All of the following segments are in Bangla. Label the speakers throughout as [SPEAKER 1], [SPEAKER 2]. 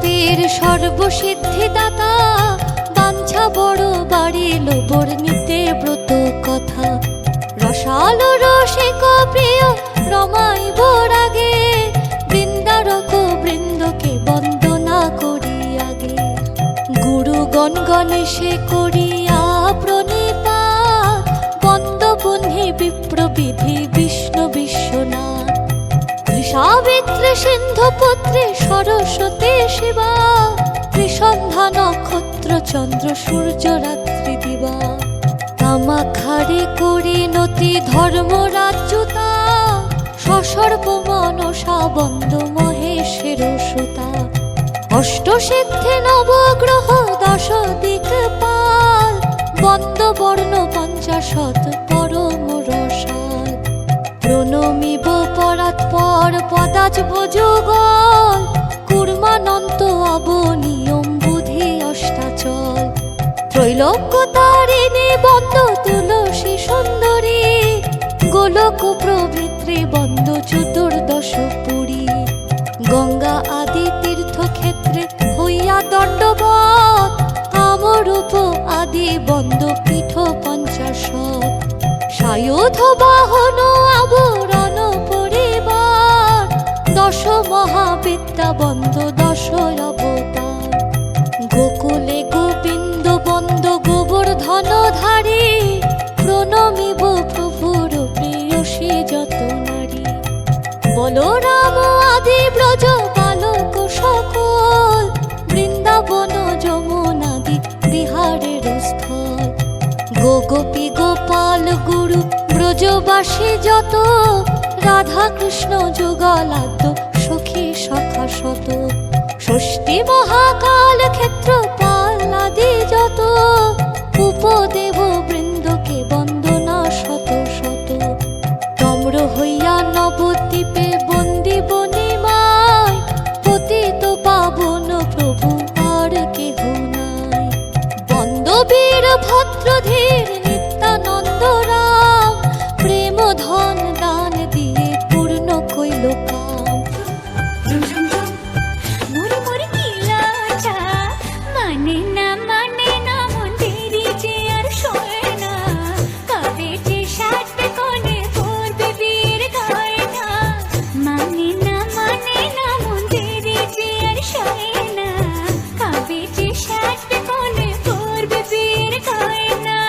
[SPEAKER 1] পীর সর্বসিদ্ধিদাতা, বাঞ্ছা বড় বাড়িল বর্ণিতে ব্রত কথা। রসালো রসিক প্রিয় রমাইব রাগে, বৃন্দারক বৃন্দকে বন্দনা করি আগে। গুরুগণ গণেশে করিয়া প্রণিপাত, বন্দবহ্নি বিপ্রবিধি বিষ্ণু বিশ্বনাথ। সাবিত্রী সিন্ধুপুত্রী সরস্বতী শিবা, ত্রিসন্ধ্যা নক্ষত্র চন্দ্র সূর্য রাত্রি দিবা। কামাখারে করি নতি ধর্মরাজ্যতা, সসর্ব মনসা বন্দ মহেশের সুতা। অষ্টসিদ্ধি নবগ্রহ দশ দিকপাল, বন্দ বর্ণ পঞ্চাশত পরম রসাল। প্রণমিব পরাৎপর পদাজব যুগল, কুর্মানন্ত অবনিয়ম বুধি অষ্টাচল। ত্রৈলোক্য তারিণী বন্দ তুলসী সুন্দরী, গোলক প্রভৃত্রী বন্দ চতুর্দশ পুরী। গঙ্গা আদি তীর্থক্ষেত্রে হইয়া দণ্ডবৎ, কামরূপ আদি বন্দ পীঠ পঞ্চাশত। সায়ুধ বাহন আবরণ পরিবার, দশ মহাবিদ্যা বন্দ দশ অবতার। গোকুলে গোবিন্দ বন্দ গোবর্ধনধারী, প্রণমিব প্রভুর প্রেয়সী যত নারী। বলরাম আদি ব্রজ বালক সকল, বৃন্দাবন যমুনাদি বিহারের স্থল। গোপী গোপাল গুরু ব্রজবাসী যত, রাধা কৃষ্ণ যুগলাদ্য সখী সখা শত। ষষ্ঠী মহাকাল ক্ষেত্র পালাদি যত, উপদেব বৃন্দকে বন্দনা শত শত। নম্র হইয়া নবদ্বীপে বন্দি বনিমায়, পতিত পাবন প্রভু আর কেহ নাই। বন্দবীর ভদ্রধীর নিত্যানন্দ রাম, প্রেম ধন দান দিয়ে পূর্ণ কইল কাম।
[SPEAKER 2] মানে না মন্দিরে যে আর শোয় না, কবে যে ষাট কোণে পড়বে বীর গায় না। মানে না মন্দিরে যে আর শোয় না, কবে যে ষাট কোণে পড়বে বীর গায় না।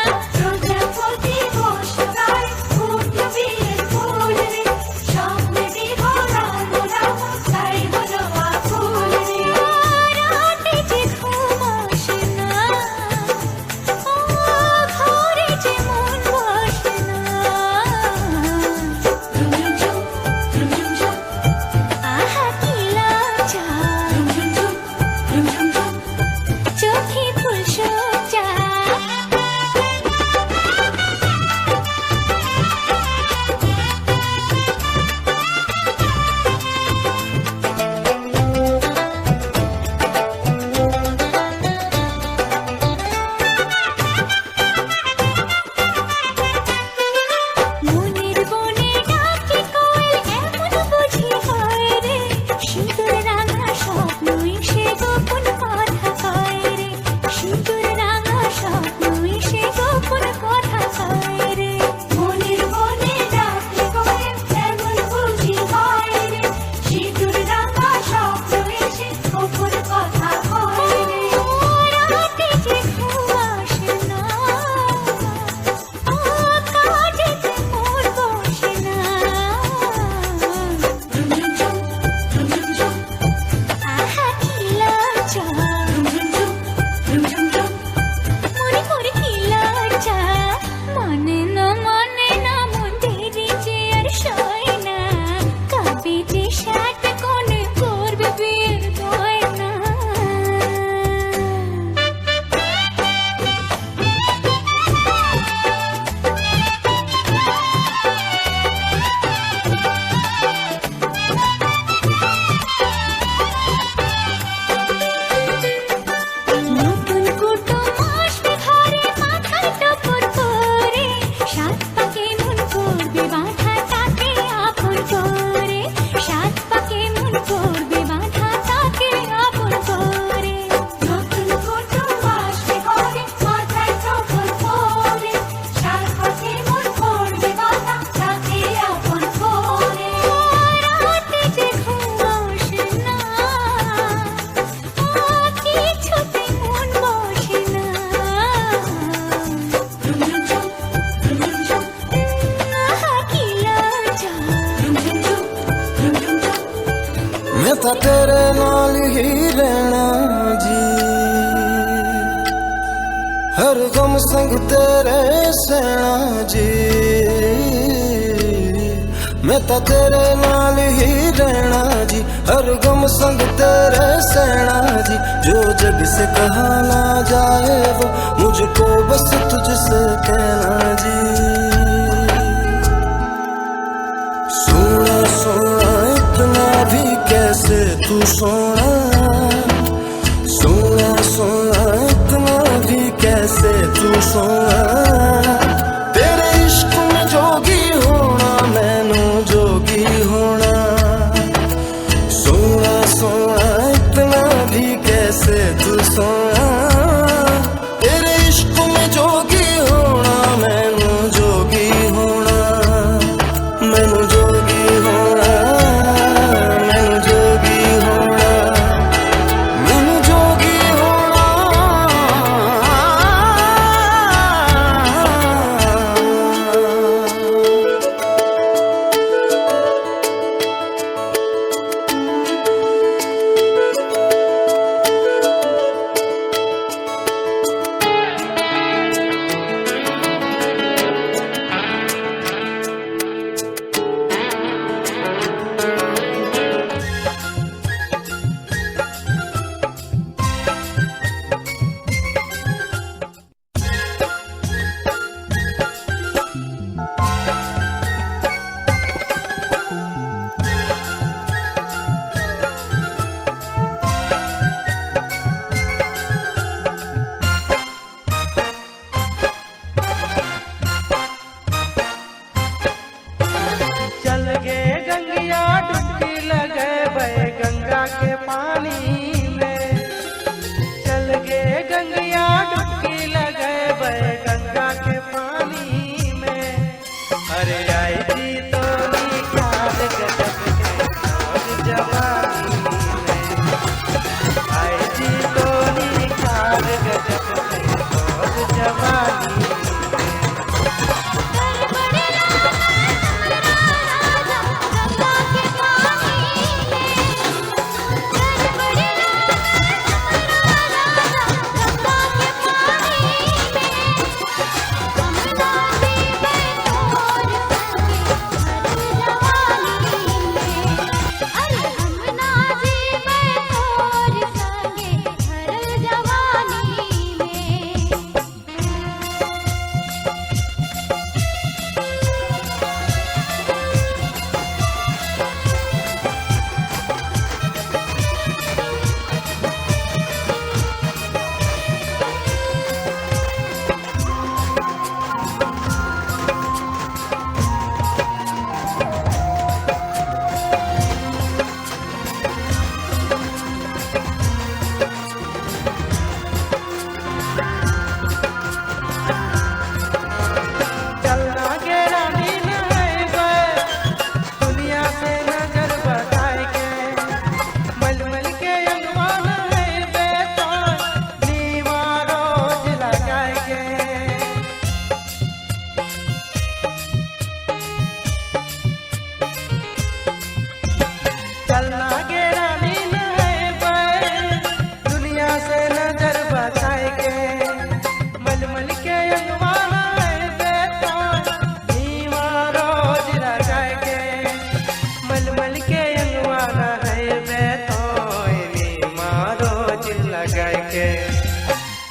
[SPEAKER 3] ਤਾਂ ਤੇਰੇ ਨਾਲ ਹੀ ਰਹਿਣਾ ਜੀ, ਹਰ ਗਮ ਸੰਗ ਤੇਰੇ ਸਹਿਣਾ ਜੀ। मैं तो तेरे नाल ही रहना जी, हर गम संग तेरे सहना जी। जो जग से कहा ना जाए वो मुझको बस तुझसे कहना जी। सोना सोना इतना भी कैसे तू सोना, सोना सोना इतना भी कैसे तू सोना। तेरे इश्क में जोगी होना मैनू जोगी होना, सोना सोना इतना भी कैसे तू सोना। तेरे इश्क में जोगी होना मैनू जोगी होना, मैनू जोगी होना, मैनू जोगी होना, मैनू जोगी होना।
[SPEAKER 4] चल गे गंगिया डुबकी लगे बहे गंगा के पानी में, चल गे गंगिया डुबकी लगे बहे गंगा के पानी में। अरे आई जी तो निकाल गजब के और जवानी में, आई जी तो निकाल गजब के और जवानी में।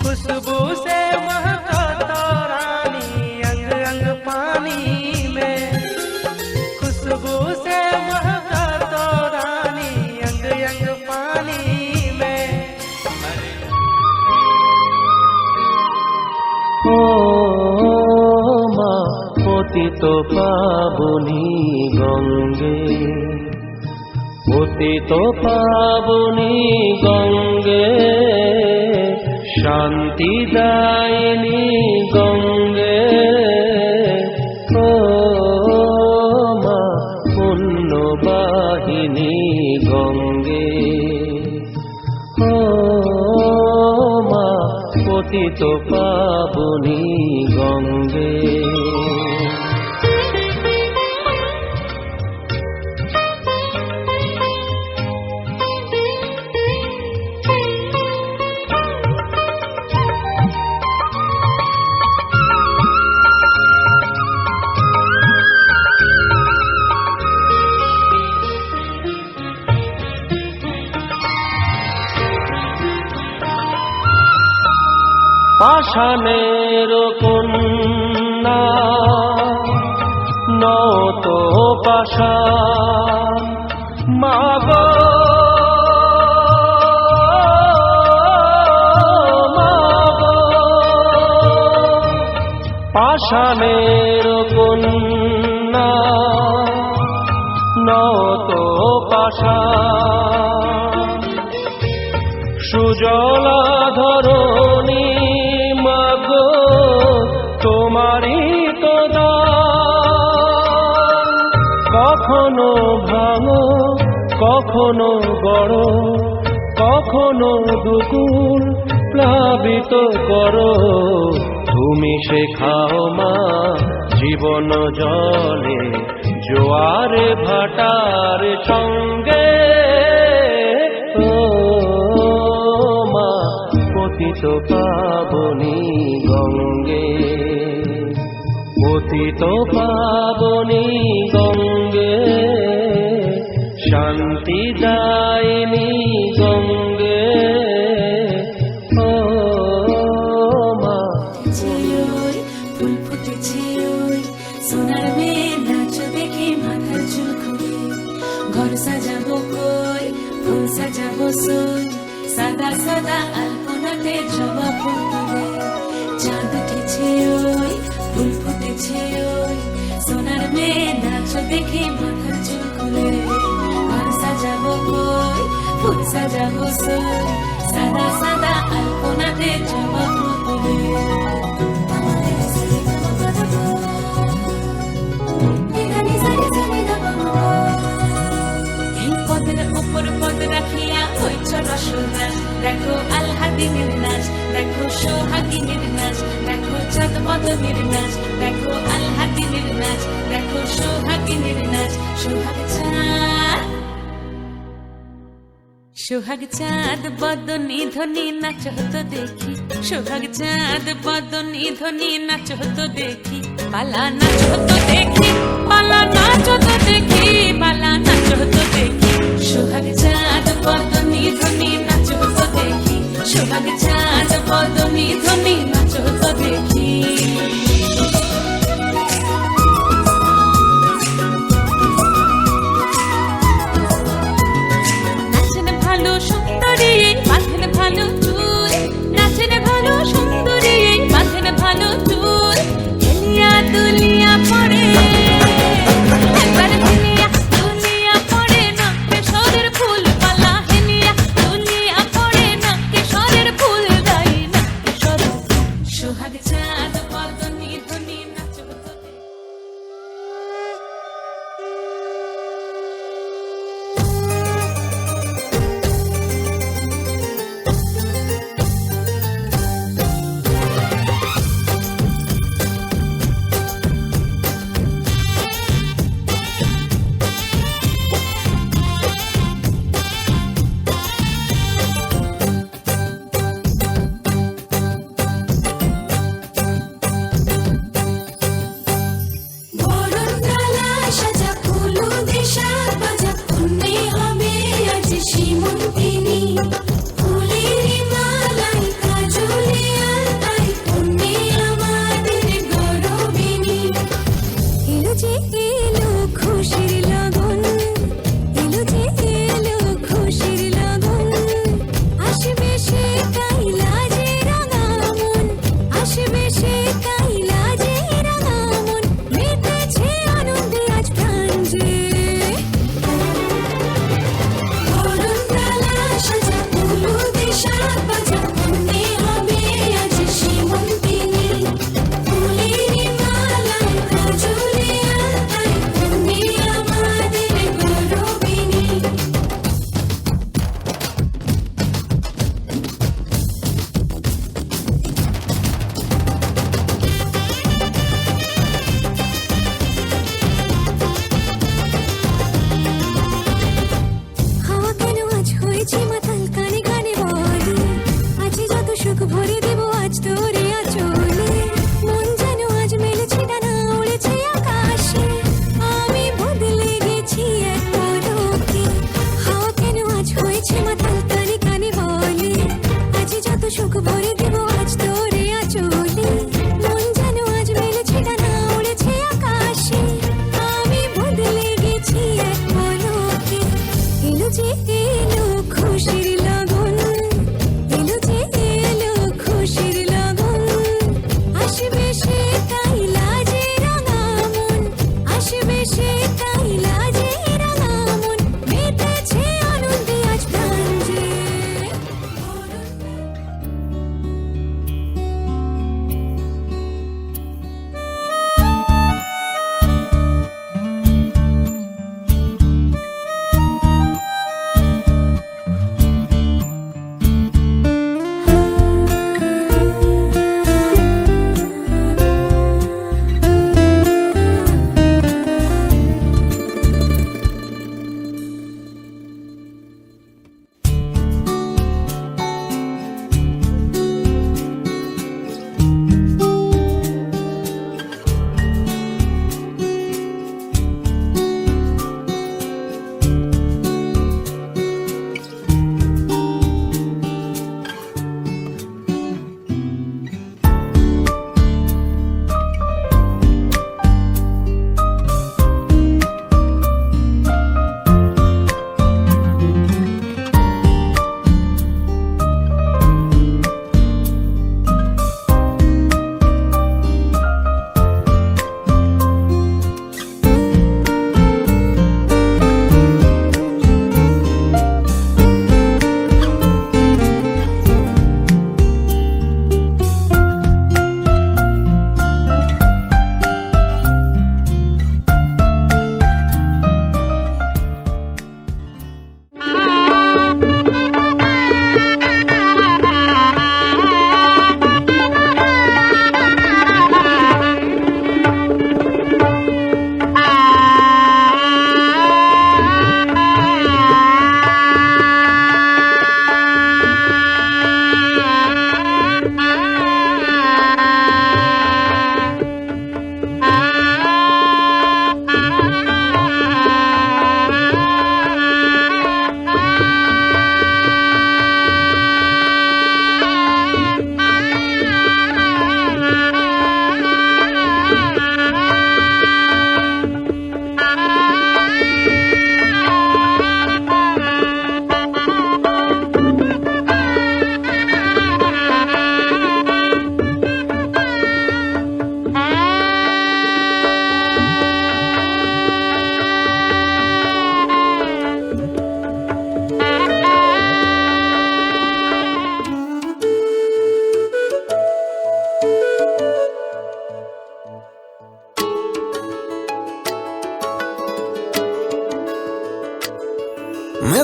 [SPEAKER 4] खुशबू से महका तो रानी अंग अंग पानी में, खुशबू से महका तो रानी अंग अंग पानी में।
[SPEAKER 5] ओ মা পতিত পাবনী গঙ্গে, পতিত পাবনী গঙ্গে, শান্তি দায়িনী গঙ্গে। ও মা পুণ্যবাহিনী গঙ্গে, ও মা পতিত পাবনী গঙ্গে। পাষাণের কন্যা নত পাষাণ মাগো পাষাণের কন্যা নত পাষাণ সুজলা ধরণী মাগো তোমারই তো দান কখনো ভাঙো কখনো গড় কখনো দুকুল প্লাবিত করো তুমি শেখাও মা জীবন জলে জোয়ারে ভাটার সঙ্গে ও মা পতিত পাবনী গঙ্গে পতিত পাবনী গঙ্গে শান্তি দায়িনী গঙ্গে ও মা
[SPEAKER 2] ওই ফুল ফুটেছে ওই সোনার মেয়ে নাচ দেখে মাথার চুল খুলে ঘর সাজাবো কই ফুল সাজাবো সই সাদা সাদা আলপনাতে জবা ফুল তুলে চাঁদ উঠেছে ওই ফুল ফুটেছে ওই সোনার মেয়ে নাচ দেখে মাথার চুল খুলে ঘর সাজাবো কই ফুল সাজাবো সই সাদা সাদা আলপনাতে জবা ফুল তুলে দেখো আলহাদিনের নাচ দেখো সোহাগিনীর নাচ দেখো চাঁদ বদনের নাচ দেখো আলহাদিনের নাচ দেখো সোহাগিনীর নাচ সোহাগ চাঁদ বদনী ধ্বনি নাচ হতো দেখি সোহাগ চাঁদ বদনী ধ্বনি নাচ হতো দেখি পালা নাচ হতো দেখি পালা নাচ হতো দেখি পালা নাচ হতো দেখি সোহাগ চাঁদ বদনী ধ্বনি নাচ হতো দেখি সোহাগ চাঁদ বদনী ধ্বনি নাচ হতো দেখি নাচেন ভালো সুন্দরী বাঁধেন ভালো চুল নাচেন ভালো সুন্দরী বাঁধেন ভালো চুল হেলিয়া দুলিয়া পড়ে একবার হেলিয়া দুলিয়া পড়ে না কেশরের ফুল পালা হেলিয়া দুলিয়া পড়ে না কেশরের ফুল দাই না কেশর সোহাগ চাঁদ বদনী ধ্বনি নাচ হতো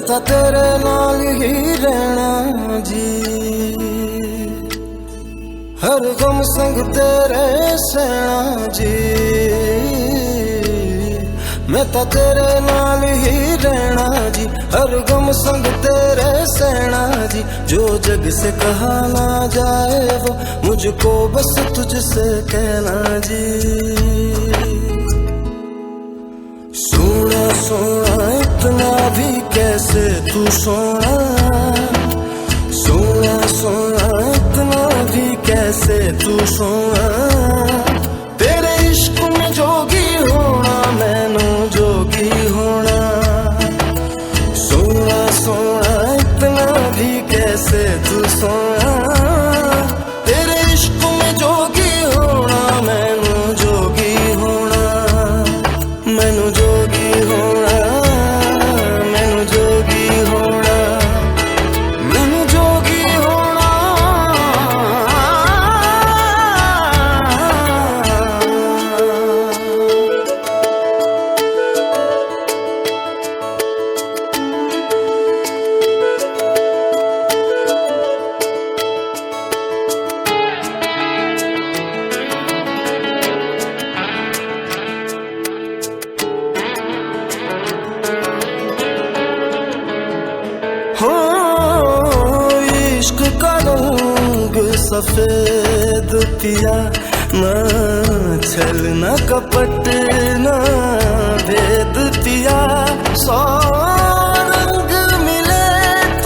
[SPEAKER 3] ਤਾਂ ਤੇਰੇ ਨਾਲ ਹੀ ਰਹਿਣਾ ਜੀ हर गम संग तेरे सहना जी मैं तो तेरे नाल ही रहना जी हर गम संग तेरे सहना जी जो जग से कहा ना जाए वो मुझको बस तुझसे कहना जी सोना सोना इतना भी कैसे तू सोना सोना सोना इतना भी कैसे तू सोना तेरे इश्क में जोगी होना मैनू जोगी होना सोना सोना इतना भी कैसे तू सोना तेरे इश्क में जोगी होना मैनू जोगी होना मैनू जोगी होना मैनू जोगी होना मैनू जोगी होना हो इश्क का रंग सफेद पिया ना छल न कपट न भेद पिया सौ रंग मिले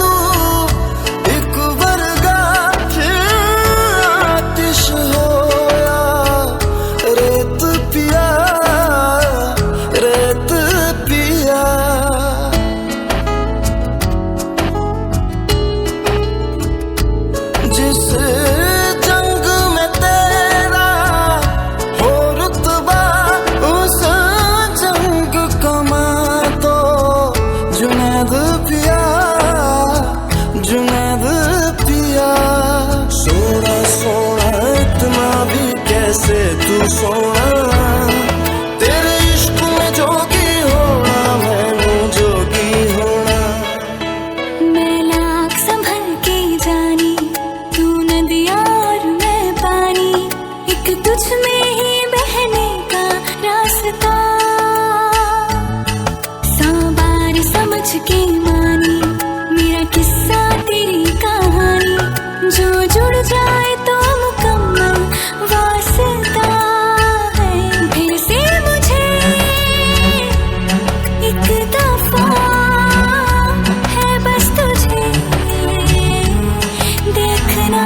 [SPEAKER 3] तू एक वर्गा फिर आतिश होया रेत पिया रेत पिया जिस जंग में तेरा हो रुतबा उस जंग कमा तो जुनैद पिया जुनैद पिया सोना सोना इतना भी कैसे तू सोना तेरे इश्क में जोगी होना मैनू जोगी होना
[SPEAKER 2] मैं लाख संभल के जानी तू नदिया और मैं पानी एक तुझ में ही बहने का रास्ता सौ बार समझ के मानी मेरा किस्सा तेरी कहानी जो जुड़ जाए तो मुकम्मल वास्ता है फिर से मुझे एक दफा है बस तुझे देखना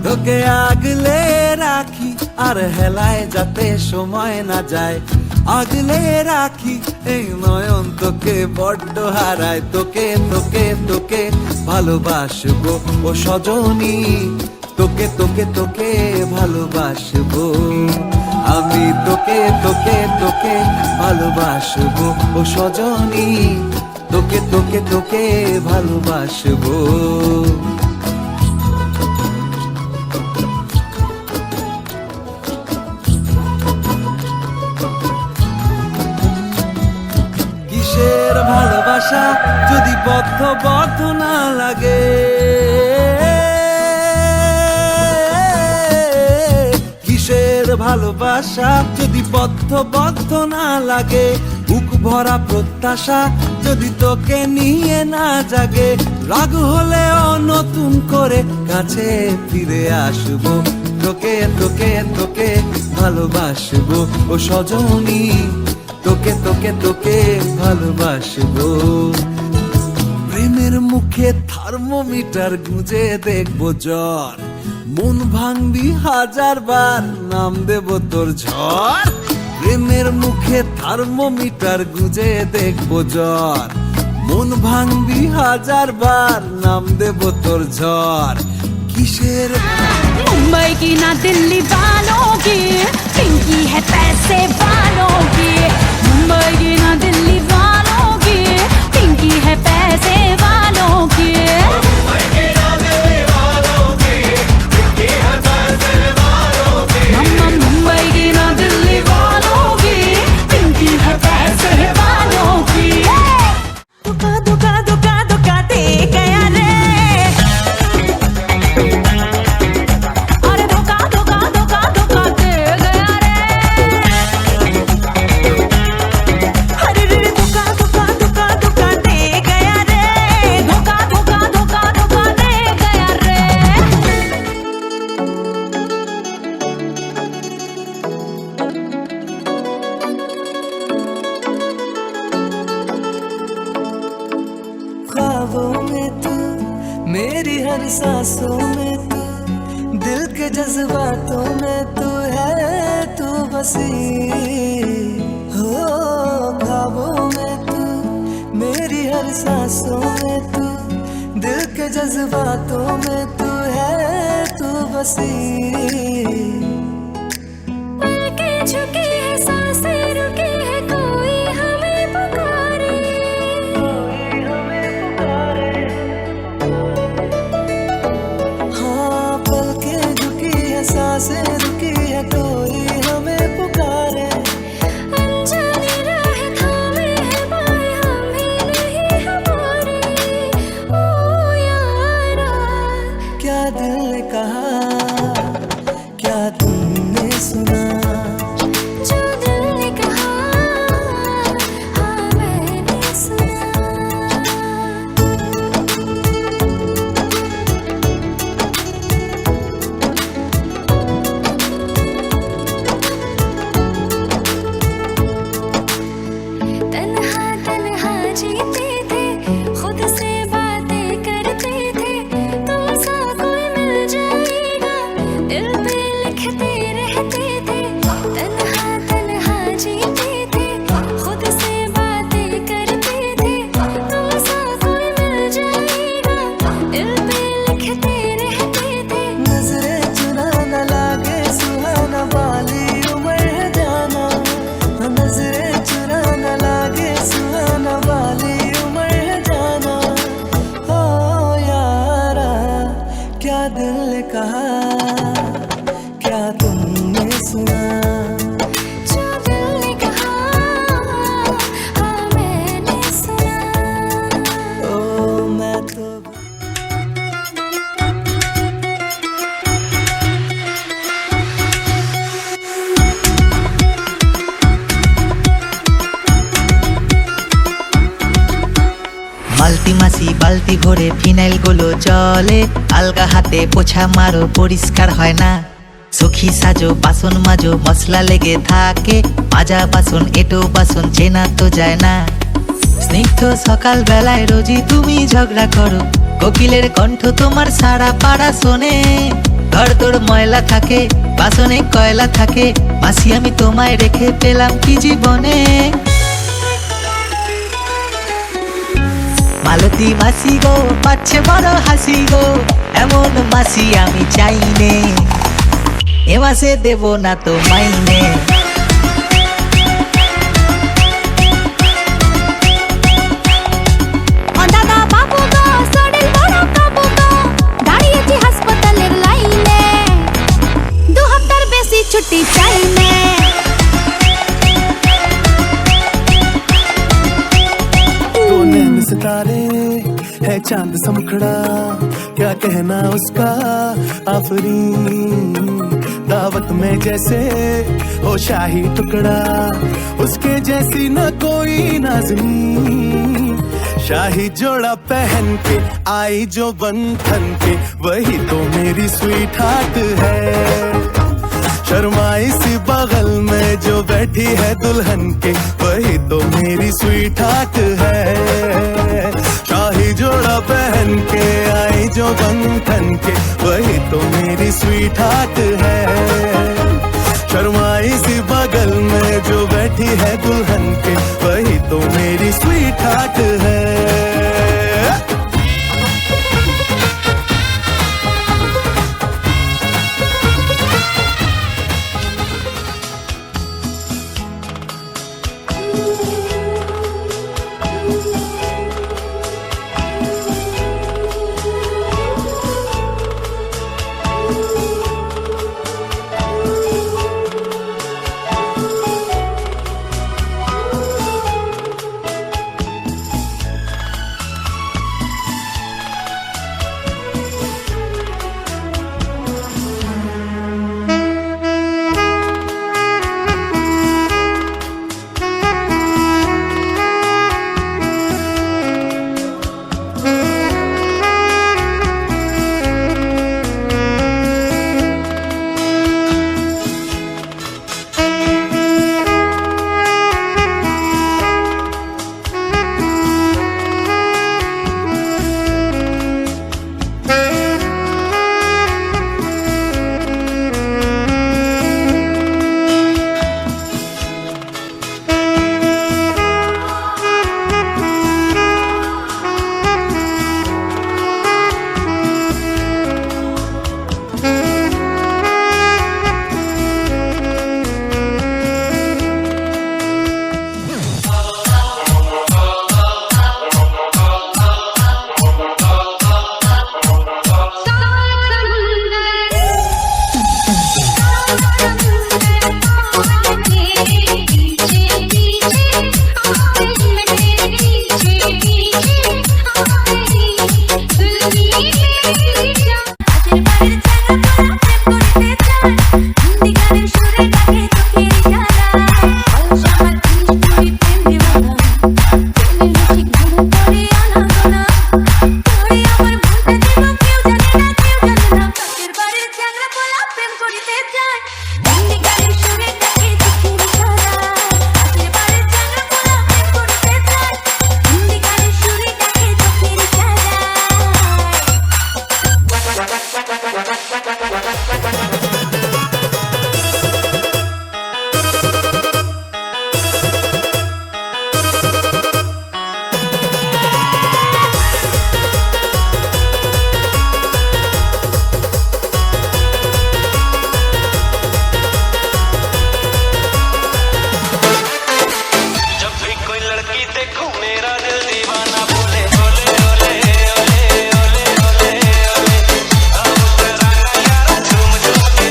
[SPEAKER 6] তোকে আগলে রাখি আর হেলায় যাতে সময় না যায় আগলে রাখি এই নয়ন তোকে বড্ড হারায় তোকে তোকে তোকে ভালোবাসবো ও সজনী তোকে তোকে তোকে ভালোবাসবো আমি তোকে তোকে তোকে ভালোবাসবো ও সজনী তোকে তোকে তোকে ভালোবাসবো কিসের ভালোবাসা যদি বদ্ধ বদ্ধ না লাগে কিসের ভালোবাসা যদি বদ্ধ বদ্ধ না লাগে বুক ভরা প্রত্যাশা যদি তোকে নিয়ে না জাগে রাগ হলেও নতুন করে কাছে ফিরে আসবো তোকে তোকে তোকে ভালোবাসবো ও সজনী তোকে তোকে তোকে ভালোবাসবো প্রেমের মুখে থার্মোমিটার গুঁজে দেখবো জ্বর মন ভাঙবি হাজার বার নাম দেব তোর ঝড় প্রেমের মুখে থার্মোমিটার গুঁজে দেখবো জ্বর মন ভাঙবি হাজার বার নাম দেব তোর ঝড় किशेर
[SPEAKER 2] मुंबई की ना दिल्ली वालों की पिंकी है पैसे वालों की मुंबई की ना
[SPEAKER 3] हर सांसों में तू, दिल के जज्बातों में तू है, तू बसी हो ख्वाबों में तू, मेरी हर सांसों में तू, दिल के जज्बातों में तू है, तू बसी।
[SPEAKER 2] पलके झुकी है सांसें रुकी है, कोई हमें पुकारे,
[SPEAKER 3] हाँ पलके झुकी है सांसें रुकी है, कोई हमें पुकारे।
[SPEAKER 2] अनजानी राह थामे है बाएं हमें नहीं हमारे, ओ यारा।
[SPEAKER 3] क्या दिल ने कहा, क्या तुमने सुना,
[SPEAKER 2] जो दिल ने कहा, हाँ मैंने सुना। तन्हा तन्हा जीते थे, खुद से बातें करते थे, तुम सा कोई मिल जाएगा, दिल पे लिखते रहते थे। तन्हा तन्हा जीते थे, खुद से बातें करते थे, तुम सा कोई मिल जाएगा, दिल पे लिखते रहते थे।
[SPEAKER 3] नजरे चुरा न लागे सुहाना वाली उम्र है जाना, नजरे चुरा न लागे सुहाना वाली उम्र है जाना। ओ यारा क्या दिल ने कहा, क्या तुमने सुना,
[SPEAKER 2] जो दिल ने कहा, हाँ मैंने सुना।
[SPEAKER 3] ओ मैं तो
[SPEAKER 7] মাল্টি মাসি বালতি ভরে ফিনাইল গুলো জলে, আলগা হাতে পোছা মারো পরিষ্কার হয় না। সখী সাজো বাসন মাজো মশলা লেগে থাকে, মাজা বাসন এটো বাসন চেনা তো যায় না। স্নিগ্ধ সকাল বেলায় রোজই তুমি ঝগড়া করো, কোকিলের কণ্ঠ তোমার সারা পাড়া শোনে। ঘর তোর ময়লা থাকে, বাসনে কয়লা থাকে, মাসি আমি তোমায় রেখে পেলাম কি জীবনে। মালতী মাসি গো পাচ্ছে বড় হাসি গো, এমন মাসি আমি চাইনে, এ মাসে দেব না তো মাইনে।
[SPEAKER 2] ও দাদা বাবু গো, শরীর বড় কাবু গো, দাঁড়িয়েছি হাসপাতালের লাইনে, 2 হপ্তার বেশি ছুটি চাইনে।
[SPEAKER 3] तो नैन सितारे है चांद सा मुखड़ा, क्या कहना उसका आफरीन, दावत में जैसे हो शाही टुकड़ा, उसके जैसी न कोई नाज़नीन। शाही जोड़ा पहन के आई जो बंधन के, वही तो मेरी स्वीट हार्ट है। शर्माई सी बगल में जो बैठी है दुल्हन के, वही तो मेरी स्वीट हार्ट है। शाही जोड़ा पहन के आई जो बंधन के, वही तो मेरी स्वीट हार्ट है। शर्माई सी बगल में जो बैठी है दुल्हन के, वही तो मेरी स्वीट हार्ट है।
[SPEAKER 8] जब भी कोई लड़की देखूं मेरा दिल दीवाना बोले ओले ओले ओले ओले ओले ओले अब तेरा यारा झूम झूम के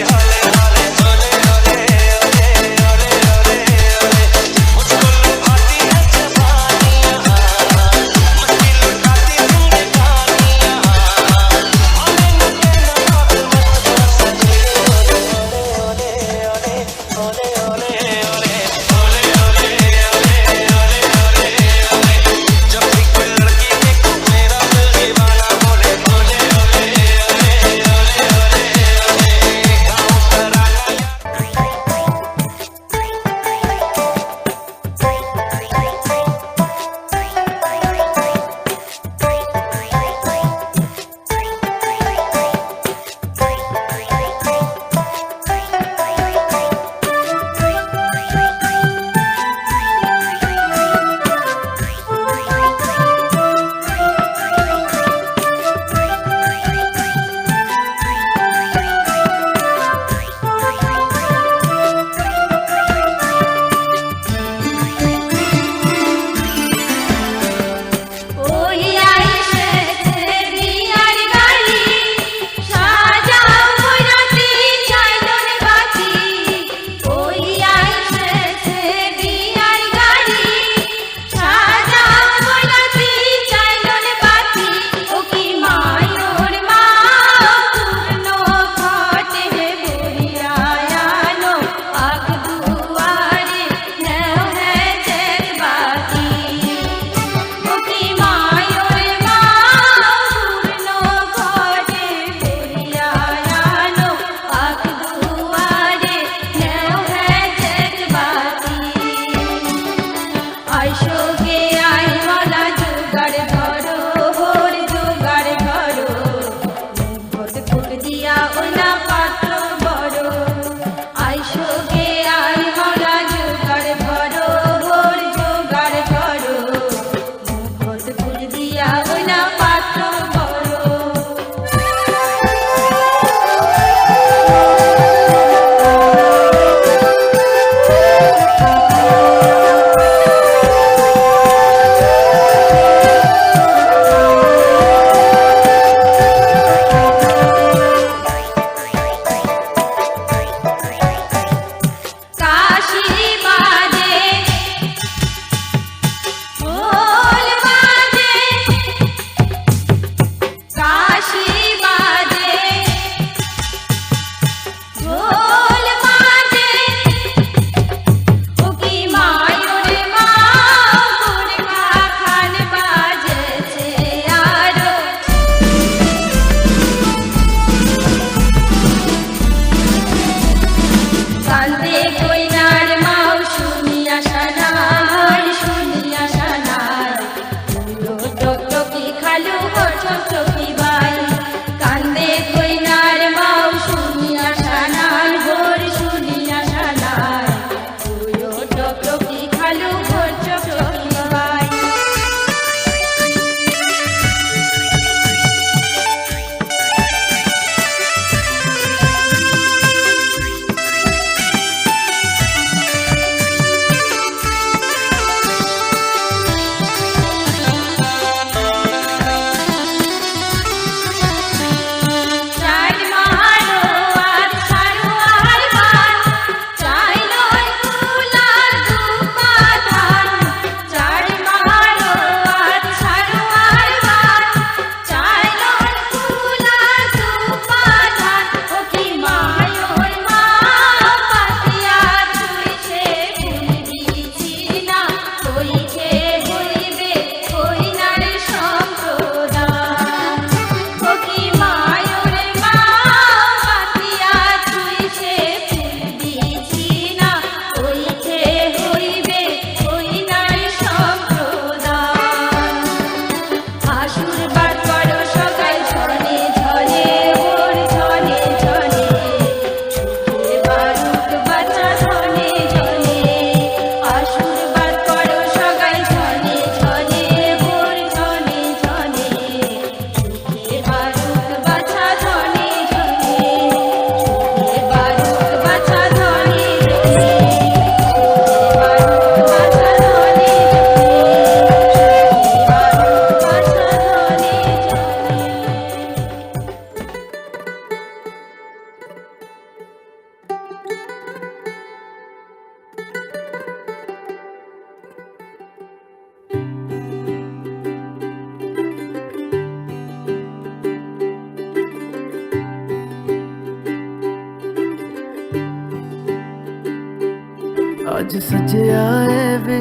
[SPEAKER 9] आज सजया है वे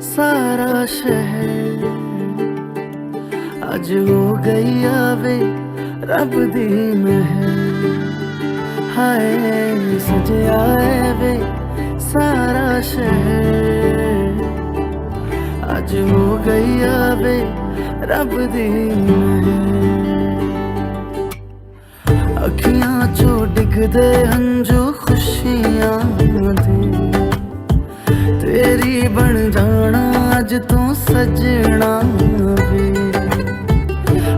[SPEAKER 9] सारा शहर, आज हो गई आवे रब दी महर। हाय सजया है वे सारा शहर, आज हो गई आवे रब दी महर। अखियां चो डिगदे हंजू खुशियां दे, तेरी बन जाना अज तो सजना वे।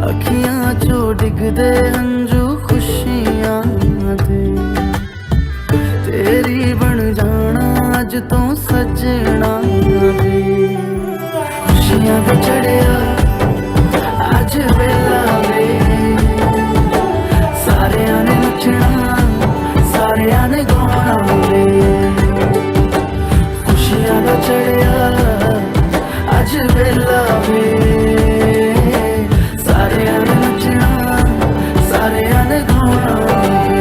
[SPEAKER 9] अखियां चो डिगदे हंजू खुशियां दे, तेरी बन जाना अज तो सजना वे। खुशियां दा चढ़िया अज वेला वे, सारियां ने नचना सारियां ने गाना वे। खुशियां दा चढ़िया अज वेला वे, सारियां ने नचना सारियां ने गाना वे।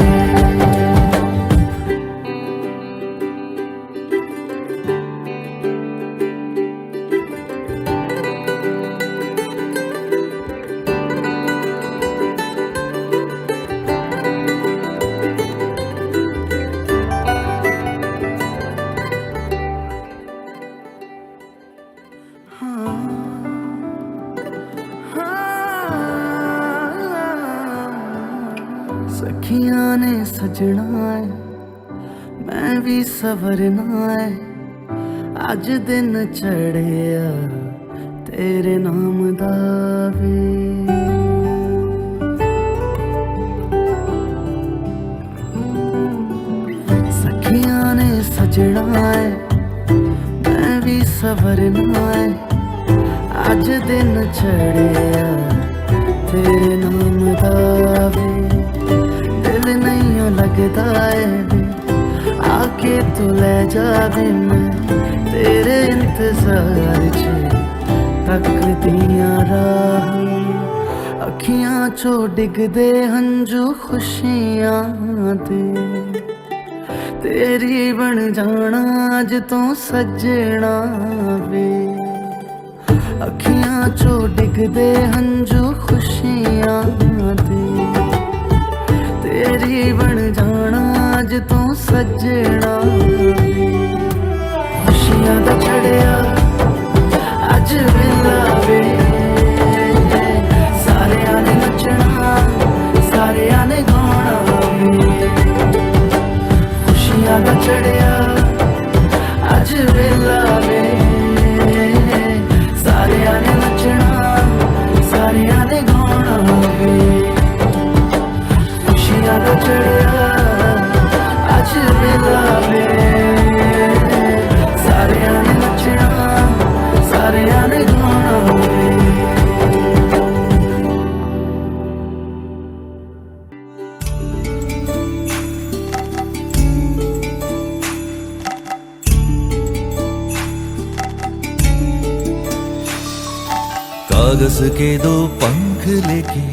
[SPEAKER 9] सखियां ने सजना है मैं भी सवरना है, अज दिन चढ़िया तेरे नाम दा वे। सखियां ने सजना है मैं भी सवरना है, अज दिन चढ़िया तेरे नाम दा वे। दिल नहीं लगता है वे, आके तू ले जावे मैं तेरे इंतजार च तकदियां राह। अखियां चो डिगदे हंजू खुशियां दे, तेरी बन जाना अज तो सजना वे। अखियां चो डिगदे हंजू खुशियां दे, तेरी बन जाना अज तो सजना वे। खुशियां दा चढ़िया अज वेला वे, सारियां ने नचना सारियां ने गाना वे। खुशियां दा चढ़िया अज वेला वे, सारियां ने नचना सारियां ने गाना वे। खुशियां दा चढ़िया अज वेला वे, सारियां ने नचना सारियां ने गाना वे।
[SPEAKER 10] कागज के दो पंख लेके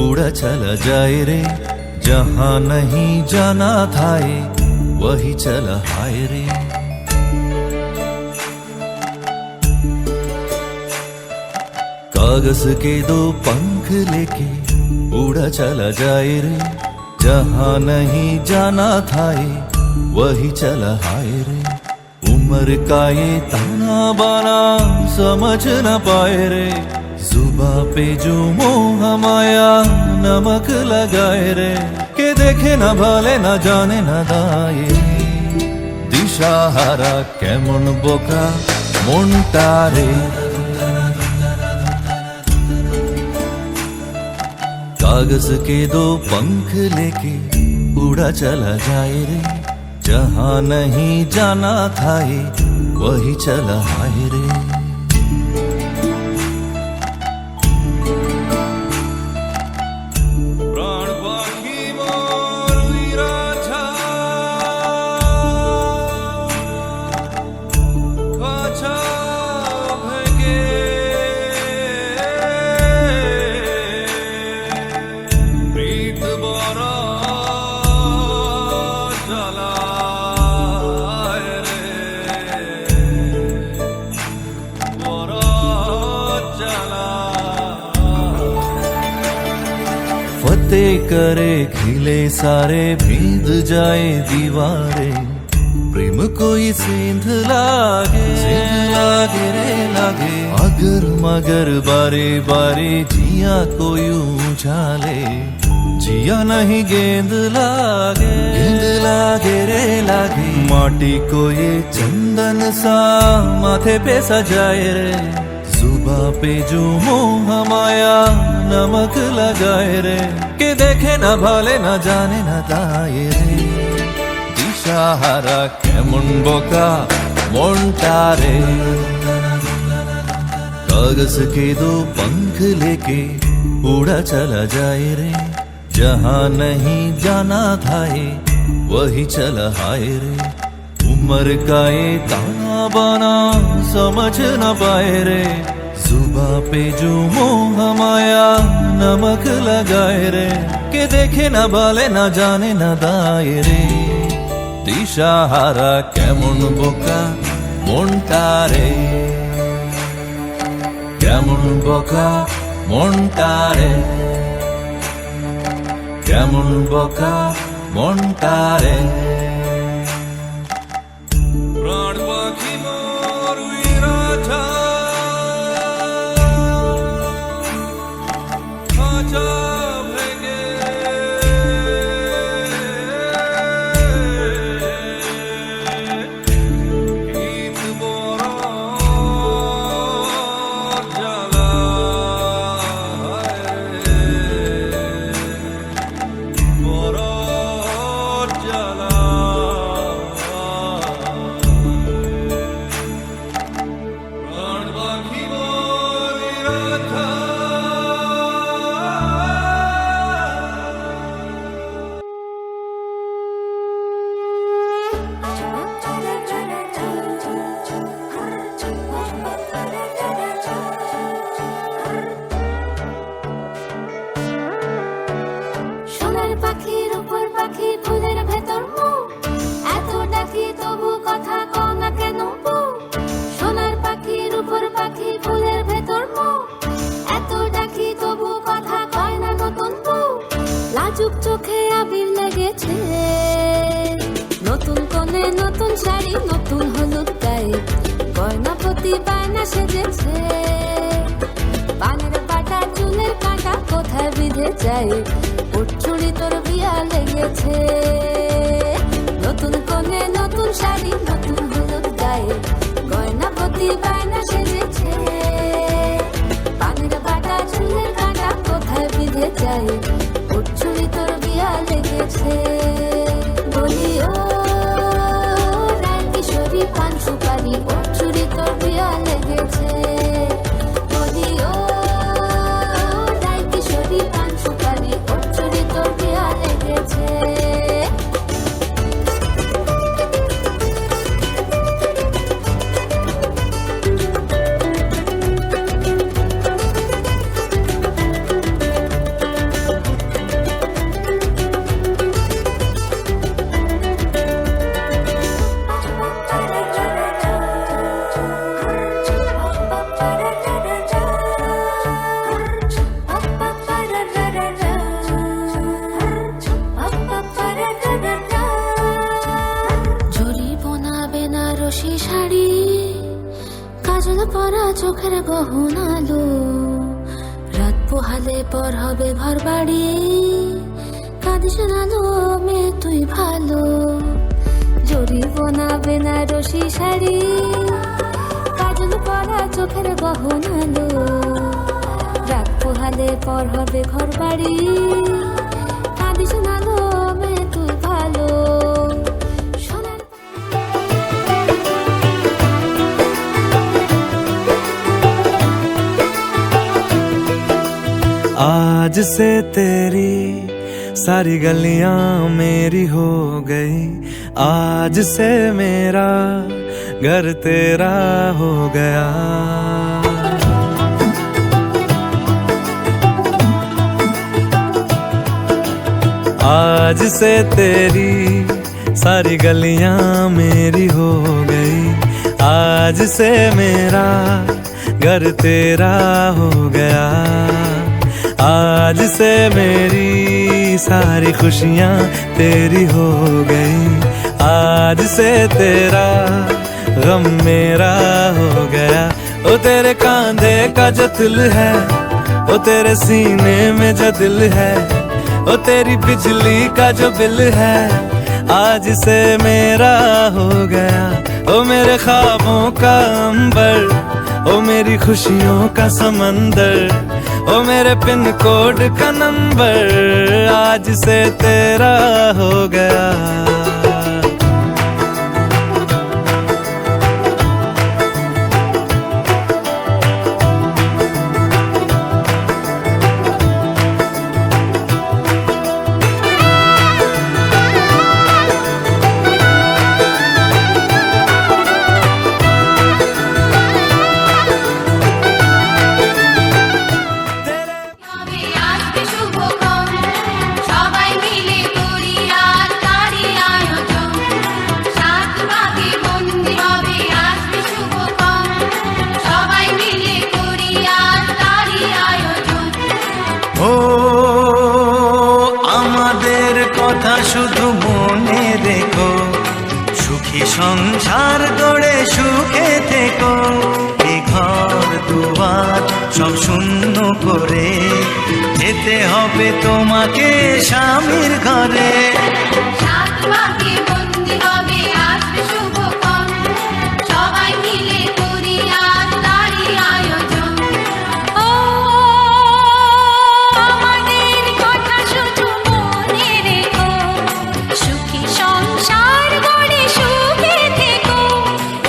[SPEAKER 10] उड़ा चला जाए रे, जहां नहीं जाना था ये वही चला हाय रे। कागज के दो पंख लेके उड़ा चला जाए रे, जहां नहीं जाना था ये वही चला हाय रे। उम्र का ये ताना बाना समझ न पाए रे, जुबा पे जो मोह माया नमक लगाए रे। के देखे न भाले न जाने न दाए, दिशाहारा केमन बोका मोन्टारे। कागज के दो पंख लेके उड़ा चला जाए रे, जहां नहीं जाना था ये वही चला हाय रे।
[SPEAKER 11] জ্বালায় রে
[SPEAKER 10] करे खिले सारे भीग जाए दीवारें प्रेम कोई सेंध लागे रे लागे अगर मगर बारे बारे जिया कोई उछाले जिया नहीं गेंद लागे रे लागे माटी को ये चंदन सा माथे पे सजाए रे सुबह पे जो मोह माया नमक लगाए रे के देखे न भाले न जाने न दाए रे दिशाहारा केमन बोका मोंटारे कागज के दो पंख लेके उड़ा चला जाए रे जहाँ नहीं जाना था ये वही चला हाय रे उम्र का ये ताना बाना समझ न पाए रे सुबह पे जो मोह माया नमक लगाए रे के देखे न भाले न जाने न दाए रे दिशाहारा केमन बोका मोंटारे केमन बोका मोंटारे কেমন বোকা মনটারে প্রাণ পাখি মোর উইরাঠা খাঁচা ভেঙে ঈদ বড় জ্বালা বড় জ্বালা প্রাণ পাখি মোর নিরাঠা
[SPEAKER 2] সোনার পাখির উপর পাখি ফুলের ভেতর মুখ এত ডাকি তবু কথা কও না কেন বুক? সোনার পাখির উপর পাখি ফুলের ভেতর মুখ এত ডাকি তবু কথা কয় না নতুন বুক। লাজুক চোখে আবির লেগেছে নতুন কোণে নতুন শাড়ি নতুন হলুদ গায়ে গয়না প্রতি বায়না সেজেছে পানের পাটা চুলের কাঁটা কোথায় বিঁধে যায় উঠছুড়ি তোর বিয়া লেগেছে নতুন কোণে নতুন শাড়ি নতুন হলুদ গায়ে গয়না প্রতি বায়না সেজেছে পানের পাটা চুলের কাঁটা কোথায় বিঁধে যায় উঠছুড়ি তোর বিয়া লেগেছে বলি ও রায় কিশোরী পান সুপারি উঠছুড়ি তোর বিয়া লেগেছে বলি ও রায় কিশোরী পান সুপারি উঠছুড়ি তোর বিয়া লেগেছে বেনারসি শাড়ি কাজল পরা চোখের গহনালো রাত পোহালে পর হবে ঘর বাড়ি কাঁদিস নালো মে তুই ভালো জরি বোনা বেনারসি শাড়ি কাজল পরা চোখের গহনালো রাত পোহালে পর হবে ঘর বাড়ি কাঁদিস নালো মে তুই ভালো
[SPEAKER 6] आज से तेरी सारी गलियां मेरी हो गई आज से मेरा घर तेरा हो गया आज से तेरी सारी गलियां मेरी हो गई आज से मेरा घर तेरा हो गया आज से मेरी सारी खुशियाँ तेरी हो गई, आज से तेरा गम मेरा हो गया। ओ तेरे कांधे का जो दिल है, ओ तेरे सीने में जो दिल है, ओ तेरी बिजली का जो बिल है, आज से मेरा हो गया। ओ मेरे ख्वाबों का अंबर, ओ मेरी खुशियों का समंदर, ओ मेरे पिन कोड का नंबर, आज से तेरा हो गया।
[SPEAKER 2] হবে আসবে শুভক্ষণ, সবাই মিলে করি আজ তারই আয়োজন। সাত ভাগে বন্দি হবে আসবে শুভক্ষণ, সবাই মিলে করি আজ তারই আয়োজন।
[SPEAKER 3] ও আমাদের কথা শুধু মনে রেখো, সুখী সংসার গড়ে সুখে থেকো। এ ঘর দুয়ার সব শূন্য করে যেতে হবে তোমাকে স্বামীর ঘরে।
[SPEAKER 2] সাত ভাগে বন্দি হবে আসবে শুভক্ষণ, সবাই মিলে করি আজ তারই আয়োজন। ও আমাদের কথা শুধু মনে রেখো, সুখী সংসার গড়ে সুখে থেকো।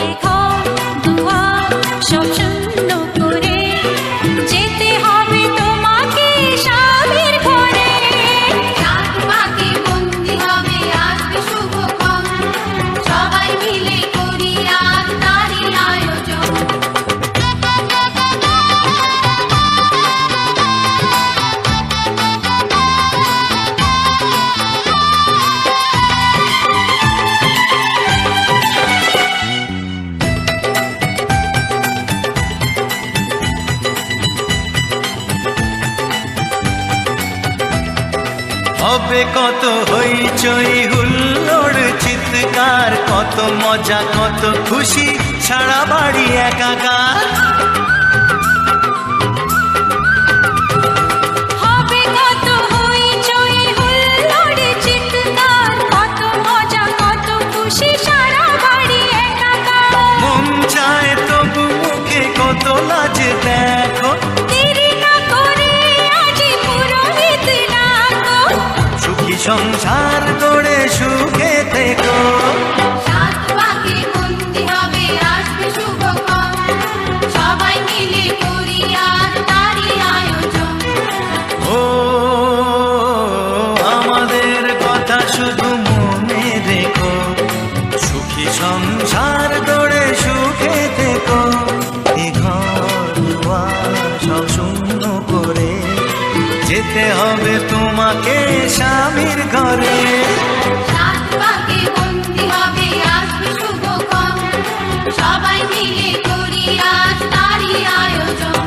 [SPEAKER 2] এ ঘর দুয়ার সব শূন্য করে যেতে হবে তোমাকে স্বামীর ঘরে। সাত ভাগে বন্দি হবে আসবে শুভক্ষণ, সবাই মিলে করি আজ তারই আয়োজন।
[SPEAKER 3] হবে কত হইচই হুল্লোড় চিৎকার, কত মজা কত খুশি, সারা বাড়ি একাকার।
[SPEAKER 2] হবে কত হইচই হুল্লোড় চিৎকার, কত মজা কত খুশি, সারা বাড়ি একাকার।
[SPEAKER 3] মন চায় তবু মুখে কত লাজ দেখো,
[SPEAKER 2] দেরি না করে আজই পুরোহিত ডাকো।
[SPEAKER 3] সুখী সংসার গড়ে সুখে থেকো।
[SPEAKER 2] সাত ভাগে বন্দি হবে আসবে শুভক্ষণ, সবাই মিলে করি আজ তারই আয়োজন।
[SPEAKER 3] ও আমাদের কথা শুধু মনে রেখো, সুখী সংসার গড়ে সুখে থেকো। এ ঘর দুয়ার সব শূন্য করে যেতে হবে তোমাকে স্বামীর ঘরে।
[SPEAKER 2] সাত ভাগে বন্দি হবে আসবে শুভক্ষণ, সবাই মিলে করি আজ তারই আয়োজন।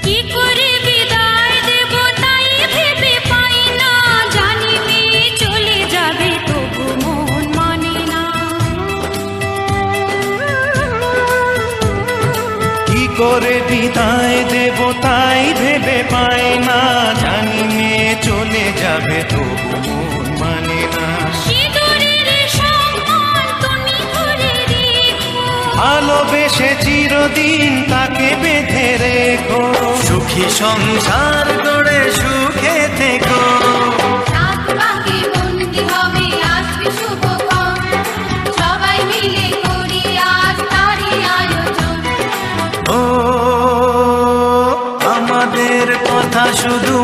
[SPEAKER 2] কি করে বিদায় দেব তাই ভেবে পাই না, জানি মেয়ে চলে যাবে তবু মন মানে না।
[SPEAKER 3] কি করে বিদায় দেব তাই ভেবে পাই না, জানি মেয়ে চলে যাবে তবু মন মানে না।
[SPEAKER 2] সিঁদুরের সম্মান তুমি ধরে রেখো,
[SPEAKER 3] ভালোবেসে চিরদিন তাকে বেঁধে রেখো, সুখী সংসার গড়ে সুখে থেকো।
[SPEAKER 2] সাত ভাগে বন্দি হবে আসবে শুভক্ষণ, সবাই মিলে করি আজ তারই আয়োজন।
[SPEAKER 3] ও আমাদের কথা শুধু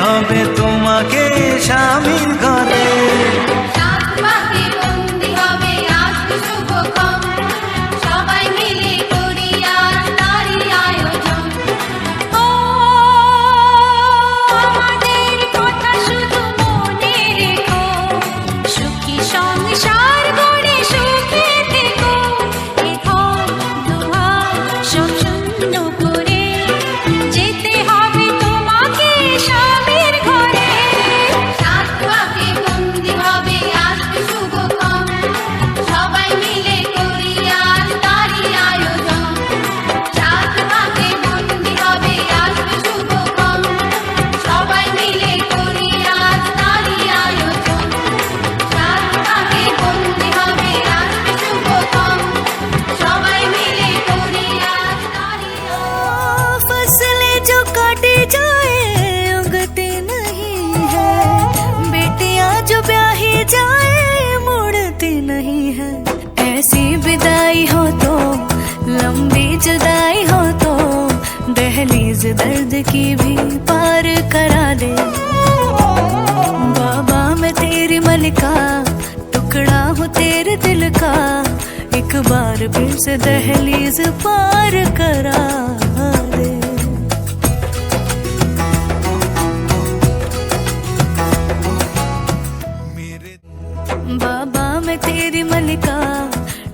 [SPEAKER 3] হবে তোমাকে স্বামীর ঘরে।
[SPEAKER 2] সাত পাকে বন্দি হবে আজকে শুভক্ষণ, সবাই মিলে করি আজ তারই আয়োজন। ও আমাদের কথা শুধু মনে রেখো, সুখী সংসার গড়ে সুখে থেকো। এখন দুহাত শূন্য করে যেতে হবে তোমাকে স্বামীর ঘরে। সাত পাকে বন্দি হবে আজকে শুভক্ষণ, সবাই মিলে করি আজ তারই আয়োজন। সাত পাকে বন্দি হবে আজকে শুভক্ষণ, সবাই মিলে করি আজ তারই আয়োজন। সাত পাকে বন্দি হবে আজকে শুভক্ষণ, সবাই মিলে করি আজ তারই আয়োজন।
[SPEAKER 1] फसलें जो काटी जाए उगती नहीं है, बेटियां जो ब्याही जाए मुड़ती नहीं है। ऐसी विदाई हो तो लंबी जुदाई हो तो दहलीज दर्द की भी पार करा दे। बाबा मैं तेरी मलिका, टुकड़ा हूँ तेरे दिल का, एक बार फिर से दहलीज पार करा दे। बाबा मैं तेरी मलिका,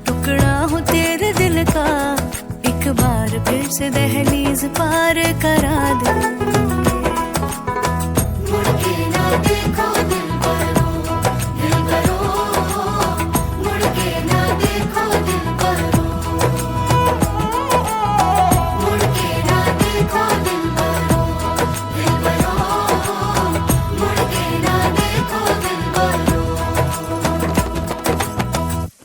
[SPEAKER 1] टुकड़ा हूँ तेरे दिल का, एक बार फिर से दहलीज पार करा दे।